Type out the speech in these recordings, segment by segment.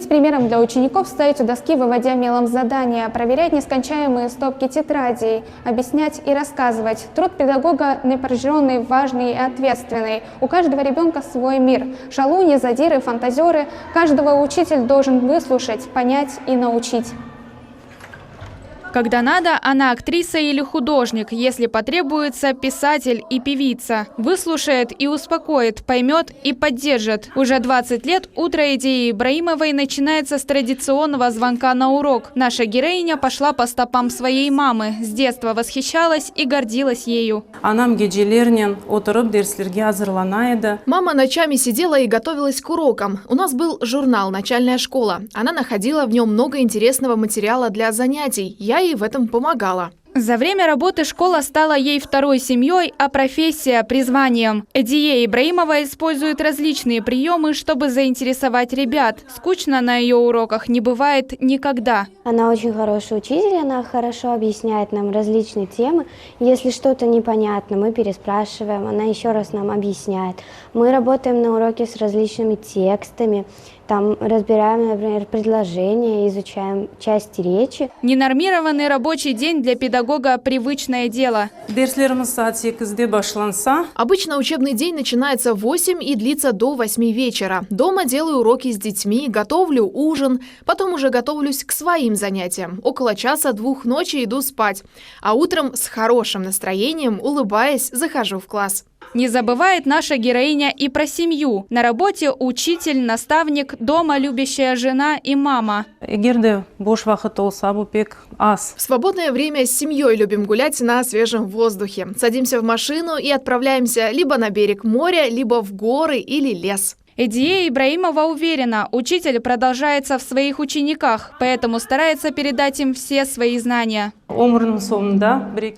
Быть примером для учеников, стоять у доски, выводя мелом задания, проверять нескончаемые стопки тетрадей, объяснять и рассказывать. Труд педагога напряженный, важный и ответственный. У каждого ребенка свой мир. Шалуни, задиры, фантазеры. Каждого учитель должен выслушать, понять и научить. Когда надо, она актриса или художник, если потребуется, писатель и певица. Выслушает и успокоит, поймет и поддержит. Уже 20 лет утро Эдии Ибраимовой начинается с традиционного звонка на урок. Наша героиня пошла по стопам своей мамы. С детства восхищалась и гордилась ею. Мама ночами сидела и готовилась к урокам. У нас был журнал «Начальная школа». Она находила в нем много интересного материала для занятий. Я ей в этом помогала. За время работы школа стала ей второй семьей, а профессия – призванием. Эдия Ибраимова использует различные приемы, чтобы заинтересовать ребят. Скучно на ее уроках не бывает никогда. Она очень хороший учитель, она хорошо объясняет нам различные темы. Если что-то непонятно, мы переспрашиваем, она еще раз нам объясняет. Мы работаем на уроке с различными текстами. Там разбираем, например, предложения, изучаем части речи. Ненормированный рабочий день для педагога – привычное дело. Обычно учебный день начинается в 8 и длится до 8 вечера. Дома делаю уроки с детьми, готовлю ужин, потом уже готовлюсь к своим занятиям. Около 1-2 ночи иду спать. А утром с хорошим настроением, улыбаясь, захожу в класс. Не забывает наша героиня и про семью. На работе учитель, наставник, дома любящая жена и мама. В свободное время с семьей любим гулять на свежем воздухе. Садимся в машину и отправляемся либо на берег моря, либо в горы или лес. Эдия Ибраимова уверена, учитель продолжается в своих учениках, поэтому старается передать им все свои знания.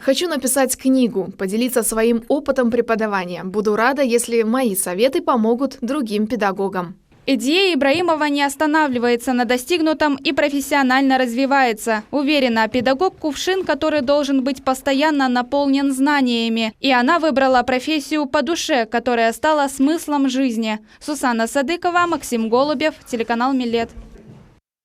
Хочу написать книгу, поделиться своим опытом преподавания. Буду рада, если мои советы помогут другим педагогам. Эдия Ибраимова не останавливается на достигнутом и профессионально развивается. Уверена, педагог – кувшин, который должен быть постоянно наполнен знаниями. И она выбрала профессию по душе, которая стала смыслом жизни. Сусанна Садыкова, Максим Голубев, телеканал Милет.